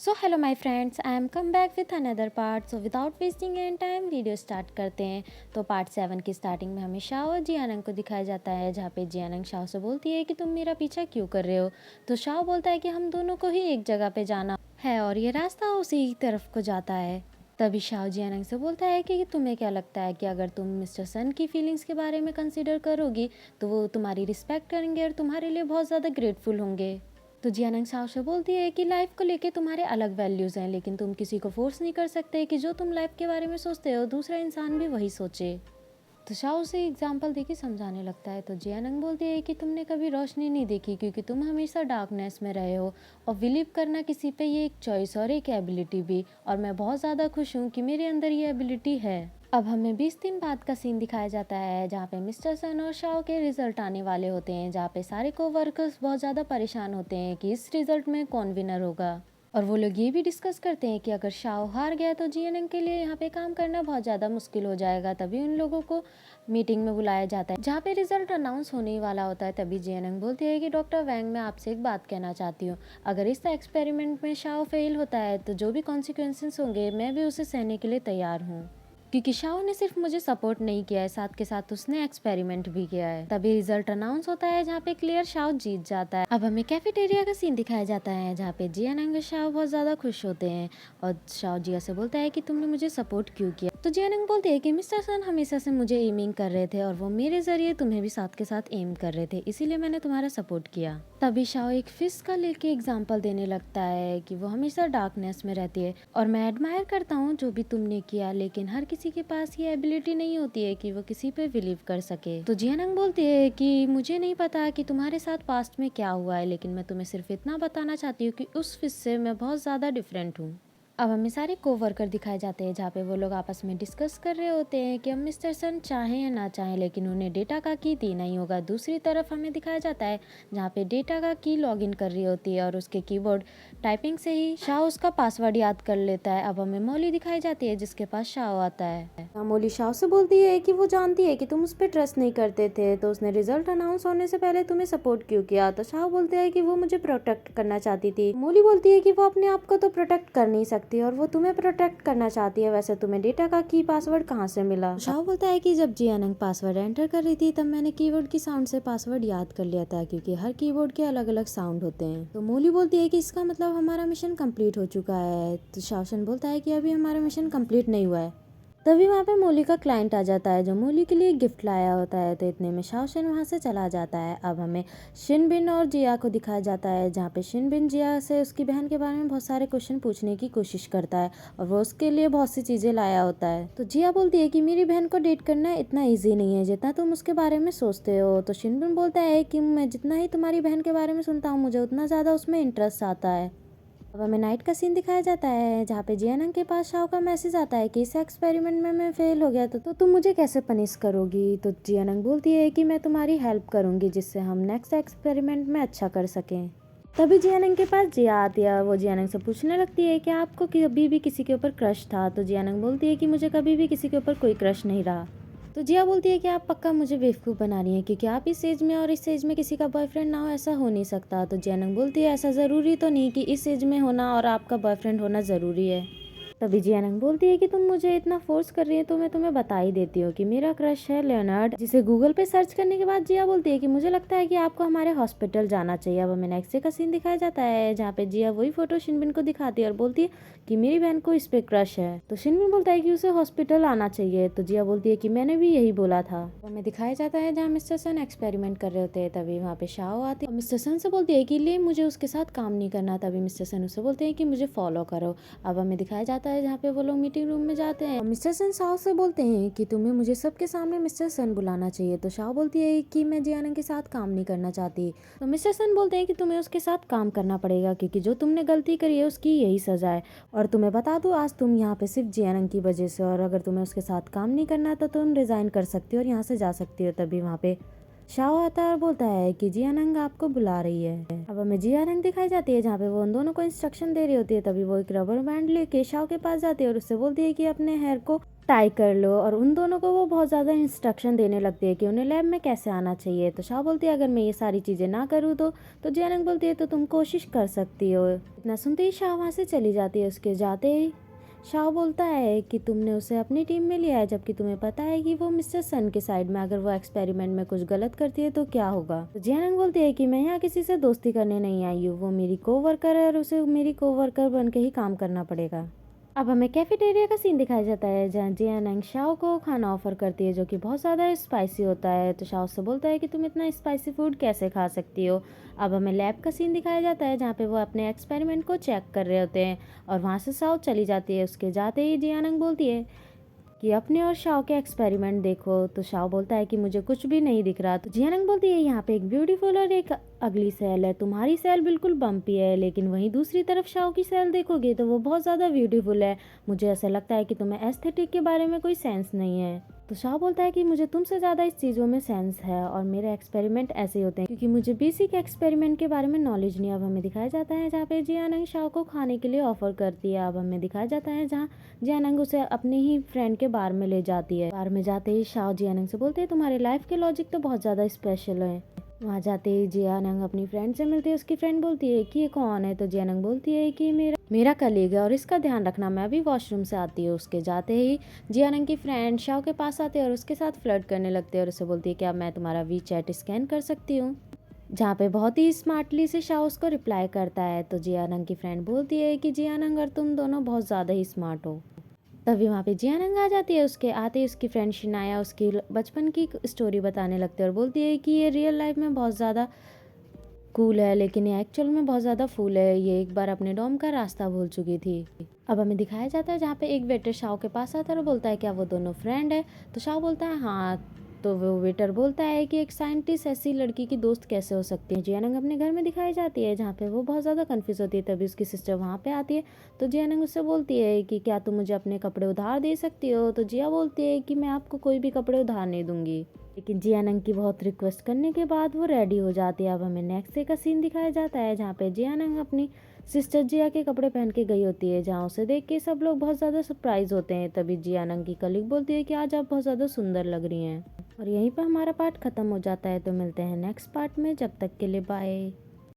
So hello my friends, I am come back with another part. So without wasting any time video start करते हैं। तो part 7 की starting में हमें Shao और जियानंग को दिखाया जाता है, जहाँ पे जियानंग शाओ से बोलती है कि तुम मेरा पीछा क्यों कर रहे हो। तो शाओ बोलता है कि हम दोनों को ही एक जगह पे जाना है और ये रास्ता उसी तरफ को जाता है। तभी शाओ जियानंग से बोलता है कि तुम्हें क्या लगता है कि अगर तुम मिस्टर सन की फीलिंग्स के बारे में कंसिडर करोगी तो वो तुम्हारी रिस्पेक्ट करेंगे और तुम्हारे लिए बहुत ज़्यादा ग्रेटफुल होंगे। तो जियानंग साव से बोलती है कि लाइफ को लेके तुम्हारे अलग वैल्यूज़ हैं, लेकिन तुम किसी को फोर्स नहीं कर सकते कि जो तुम लाइफ के बारे में सोचते हो दूसरा इंसान भी वही सोचे। तो शाओ उसे एग्जाम्पल देके समझाने लगता है। तो जियानंग बोलती है कि तुमने कभी रोशनी नहीं देखी क्योंकि तुम हमेशा डार्कनेस में रहे हो, और बिलीव करना किसी पे ये एक चॉइस और एक एबिलिटी भी, और मैं बहुत ज़्यादा खुश हूँ कि मेरे अंदर ये एबिलिटी है। अब हमें 20 दिन बाद का सीन दिखाया जाता है, जहाँ पे मिस्टर सन और शाओ के रिजल्ट आने वाले होते हैं, जहाँ पे सारे कोवर्कर्स बहुत ज़्यादा परेशान होते हैं कि इस रिजल्ट में कौन विनर होगा। और वो लोग ये भी डिस्कस करते हैं कि अगर शाओ हार गया तो जियानंग के लिए यहाँ पे काम करना बहुत ज़्यादा मुश्किल हो जाएगा। तभी उन लोगों को मीटिंग में बुलाया जाता है, जहाँ पे रिजल्ट अनाउंस होने ही वाला होता है। तभी जियानंग बोलती है कि डॉक्टर वैंग, मैं आपसे एक बात कहना चाहती हूँ। अगर इस एक्सपेरिमेंट में शाओ फेल होता है तो जो भी कॉन्सिक्वेंसेस होंगे मैं भी उसे सहने के लिए तैयार हूँ, क्योंकि शाओ ने सिर्फ मुझे सपोर्ट नहीं किया है, साथ के साथ उसने एक्सपेरिमेंट भी किया है। तभी रिजल्ट अनाउंस होता है, जहाँ पे क्लियर शाओ जीत जाता है। अब हमें कैफेटेरिया का सीन दिखाया जाता है, जहाँ पे जियानंग और शाओ बहुत ज़्यादा खुश होते हैं, और शाओ जिया से बोलता है कि तुमने मुझे सपोर्ट क्यों किया। तो जियानंग बोलते हैं कि मिस्टर सन हमेशा से मुझे एमिंग कर रहे थे और वो मेरे जरिए तुम्हें भी साथ के साथ एम कर रहे थे, इसीलिए मैंने तुम्हारा सपोर्ट किया। तभी शाओ एक फिश का लेके एग्जाम्पल देने लगता है कि वो हमेशा डार्कनेस में रहती है, और मैं एडमायर करता हूँ जो भी तुमने किया, लेकिन हर किसी के पास ये एबिलिटी नहीं होती है कि वो किसी पे बिलीव कर सके। तो जियानंग बोलती है कि मुझे नहीं पता कि तुम्हारे साथ पास्ट में क्या हुआ है, लेकिन मैं तुम्हें सिर्फ इतना बताना चाहती हूँ कि उस फिश से मैं बहुत ज़्यादा डिफरेंट हूँ। अब हमें सारे कोवर्कर दिखाए जाते हैं, जहाँ पे वो लोग आपस में डिस्कस कर रहे होते हैं कि हम मिस्टर सन चाहें या ना चाहें लेकिन उन्हें डेटा का की देना ही होगा। दूसरी तरफ हमें दिखाया जाता है, जहाँ पे डेटा का की लॉगिन कर रही होती है और उसके कीबोर्ड टाइपिंग से ही शाओ उसका पासवर्ड याद कर लेता है। अब हमें मौली दिखाई जाती है, जिसके पास शाओ आता है। मौली शाओ से बोलती है कि वो जानती है कि तुम उस पर ट्रस्ट नहीं करते थे, तो उसने रिजल्ट अनाउंस होने से पहले तुम्हें सपोर्ट क्यों किया। तो शाओ बोलते है कि वो मुझे प्रोटेक्ट करना चाहती थी। मौली बोलती है कि वो अपने आप को तो प्रोटेक्ट कर नहीं सकती और वो तुम्हें प्रोटेक्ट करना चाहती है, वैसे तुम्हें डेटा का की पासवर्ड कहाँ से मिला। शाओ बोलता है कि जब जियानंग पासवर्ड एंटर कर रही थी तब मैंने कीबोर्ड की साउंड से पासवर्ड याद कर लिया था, क्योंकि हर कीबोर्ड के अलग अलग साउंड होते हैं। तो मौली बोलती है कि इसका मतलब हमारा मिशन कंप्लीट हो चुका है। तो शाओशन बोलता है कि अभी हमारा मिशन कंप्लीट नहीं हुआ है। तभी वहाँ पे मोली का क्लाइंट आ जाता है, जो मोली के लिए गिफ्ट लाया होता है। तो इतने में शाओशन वहाँ से चला जाता है। अब हमें शिनबिन और जिया को दिखाया जाता है, जहाँ पे शिनबिन जिया से उसकी बहन के बारे में बहुत सारे क्वेश्चन पूछने की कोशिश करता है, और वो उसके लिए बहुत सी चीज़ें लाया होता है। तो जिया बोलती है कि मेरी बहन को डेट करना इतना ईजी नहीं है जितना तुम उसके बारे में सोचते हो। तो शिनबिन बोलता है कि मैं जितना ही तुम्हारी बहन के बारे में सुनता हूँ मुझे उतना ज़्यादा उसमें इंटरेस्ट आता है। अब हमें नाइट का सीन दिखाया जाता है, जहाँ पे जियानंग के पास शाओ का मैसेज आता है कि इस एक्सपेरिमेंट में मैं फेल हो गया तो तुम मुझे कैसे पनिश करोगी। तो जियानंग बोलती है कि मैं तुम्हारी हेल्प करूंगी, जिससे हम नेक्स्ट एक्सपेरिमेंट में अच्छा कर सकें। तभी जियानंग के पास जिया आती है, वो जियानंग से पूछने लगती है कि आपको कभी भी किसी के ऊपर क्रश था। तो जियानंग बोलती है कि मुझे कभी भी किसी के ऊपर कोई क्रश नहीं रहा। तो जिया बोलती है कि आप पक्का मुझे बेवकूफ़ बना रही हैं, क्योंकि आप इस एज में और इस एज में किसी का बॉयफ्रेंड ना हो ऐसा हो नहीं सकता। तो जियानंग बोलती है ऐसा ज़रूरी तो नहीं कि इस एज में होना और आपका बॉयफ्रेंड होना ज़रूरी है। तभी जियानंग बोलती है कि तुम मुझे इतना फोर्स कर रही है तो मैं तुम्हें बता ही देती हूँ कि मेरा क्रश है लेonard, जिसे गूगल पे सर्च करने के बाद जिया बोलती है कि मुझे लगता है कि आपको हमारे हॉस्पिटल जाना चाहिए। अब हमें नेक्स्ट डे का सीन दिखाया जाता है, जहाँ पे जिया वही फोटो शिनबिन को दिखाती है और बोलती है कि मेरी बहन को इस पे क्रश है। तो शिनबिन बोलता है कि उसे हॉस्पिटल आना चाहिए। तो जिया बोलती है कि मैंने भी यही बोला था। तो हमें दिखाया जाता है जहाँ मिस्टर सन एक्सपेरिमेंट कर रहे होते हैं। तभी वहाँ पे शाओ आती है, मिस्टर सन से बोलती है कि ले मुझे उसके साथ काम नहीं करना। तभी मिस्टर सन उससे बोलते हैं कि मुझे फॉलो करो। अब हमें दिखाया जाता है जहाँ पे वो लोग मीटिंग रूम में जाते हैं। मिस्टर सन शाओ से बोलते हैं कि तुम्हें मुझे सबके सामने मिस्टर सन बुलाना चाहिए। तो शाओ बोलती है कि मैं जियानंग के साथ काम नहीं करना चाहती। तो मिस्टर सन बोलते हैं कि तुम्हें उसके साथ काम करना पड़ेगा, क्योंकि जो तुमने गलती करी है उसकी यही सजा है। और तुम्हें बता दूं आज तुम यहाँ पे सिर्फ जियानंग की वजह से, और अगर तुम्हें उसके साथ काम नहीं करना तो तुम रिजाइन कर सकती हो और यहाँ से जा सकती हो। तभी वहाँ पे शाओ आता है और बोलता है कि जियानंग आपको बुला रही है। अब हमें जियानंग दिखाई जाती है, जहाँ पे वो उन दोनों को इंस्ट्रक्शन दे रही होती है। तभी वो एक रबर बैंड लेके शाओ के पास जाती है और उससे बोलती है कि अपने हेयर को टाई कर लो। और उन दोनों को वो बहुत ज़्यादा इंस्ट्रक्शन देने लगती है कि उन्हें लैब में कैसे आना चाहिए। तो शाओ बोलती है अगर मैं ये सारी चीज़ें ना करूँ तो जियानंग बोलती है तो तुम कोशिश कर सकती हो। इतना सुनते ही शाओ वहाँ से चली जाती है। उसके जाते ही शाओ बोलता है कि तुमने उसे अपनी टीम में लिया है जबकि तुम्हें पता है कि वो मिस्टर सन के साइड में, अगर वो एक्सपेरिमेंट में कुछ गलत करती है तो क्या होगा। तो जियानंग बोलती है कि मैं यहाँ किसी से दोस्ती करने नहीं आई हूँ, वो मेरी कोवर्कर है और उसे मेरी कोवर्कर बन के ही काम करना पड़ेगा। अब हमें कैफेटेरिया का सीन दिखाया जाता है जहाँ जियानंग शाओ को खाना ऑफर करती है जो कि बहुत ज़्यादा स्पाइसी होता है। तो शाओ से बोलता है कि तुम इतना स्पाइसी फूड कैसे खा सकती हो। अब हमें लैब का सीन दिखाया जाता है जहाँ पे वो अपने एक्सपेरिमेंट को चेक कर रहे होते हैं और वहाँ से शाओ चली जाती है। उसके जाते ही जियानंग बोलती है कि अपने और शाओ के एक्सपेरिमेंट देखो। तो शाओ बोलता है कि मुझे कुछ भी नहीं दिख रहा। तो जियानंग बोलती है यहाँ पे एक ब्यूटीफुल और एक अगली सेल है, तुम्हारी सेल बिल्कुल बम्पी है लेकिन वहीं दूसरी तरफ शाओ की सेल देखोगे तो वो बहुत ज़्यादा ब्यूटीफुल है। मुझे ऐसा लगता है कि तुम्हें एस्थेटिक के बारे में कोई सेंस नहीं है। तो शाओ बोलता है कि मुझे तुमसे ज़्यादा इस चीज़ों में सेंस है और मेरे एक्सपेरिमेंट ऐसे होते हैं क्योंकि मुझे बेसिक एक्सपेरिमेंट के बारे में नॉलेज नहीं। अब हमें दिखाया जाता है जहाँ पे जियानंग शाओ को खाने के लिए ऑफर करती है। अब हमें दिखाया जाता है जहाँ जियानंग उसे अपने ही फ्रेंड के बार में ले जाती है। बार में जाते ही शाओ जियानंग से बोलते हैं तुम्हारे लाइफ के लॉजिक तो बहुत ज़्यादा स्पेशल है। वहाँ जाते ही जियानंग अपनी फ्रेंड से मिलती है। उसकी फ्रेंड बोलती है कि ये कौन है। तो जियानंग बोलती है कि मेरा कलीग है और इसका ध्यान रखना, मैं अभी वॉशरूम से आती हूँ। उसके जाते ही जियानंग की फ्रेंड शाओ के पास आती है और उसके साथ फ्लर्ट करने लगती है और उसे बोलती है क्या मैं तुम्हारा वी चैट स्कैन कर सकती हूँ, जहाँ पे बहुत ही स्मार्टली से शाओ उसको रिप्लाई करता है। तो जियानंग की फ्रेंड बोलती है कि जियानंग और तुम दोनों बहुत ज़्यादा ही स्मार्ट हो। तभी वहाँ पे जियानंग आ जाती है। उसके आते ही उसकी फ्रेंड शिनाया उसकी बचपन की स्टोरी बताने लगती है और बोलती है कि ये रियल लाइफ में बहुत ज़्यादा कूल है लेकिन ये एक्चुअल में बहुत ज़्यादा फूल है, ये एक बार अपने डॉम का रास्ता भूल चुकी थी। अब हमें दिखाया जाता है जहाँ पे एक वेटर शाओ के पास आता है और बोलता है क्या वो दोनों फ्रेंड है। तो शाओ बोलता है हाँ। तो वो वेटर बोलता है कि एक साइंटिस्ट ऐसी लड़की की दोस्त कैसे हो सकती है। जियानंग अपने घर में दिखाई जाती है जहाँ पे वो बहुत ज़्यादा कंफ्यूज होती है। तभी उसकी सिस्टर वहाँ पे आती है। तो जियानंग उससे बोलती है कि क्या तुम मुझे अपने कपड़े उधार दे सकती हो। तो जिया बोलती है कि मैं आपको कोई भी कपड़े उधार नहीं दूंगी। लेकिन जियानंग की बहुत रिक्वेस्ट करने के बाद वो रेडी हो जाती है। अब हमें नेक्स्ट डे का सीन दिखाया जाता है जहाँ पे जियानंग अपनी सिस्टर जिया के कपड़े पहन के गई होती है, जहाँ उसे देख के सब लोग बहुत ज़्यादा सरप्राइज होते हैं। तभी जियानंग की कलीग बोलती है कि आज आप बहुत ज़्यादा सुंदर लग रही हैं। और यहीं पर हमारा पार्ट ख़त्म हो जाता है। तो मिलते हैं नेक्स्ट पार्ट में, जब तक के लिए बाय।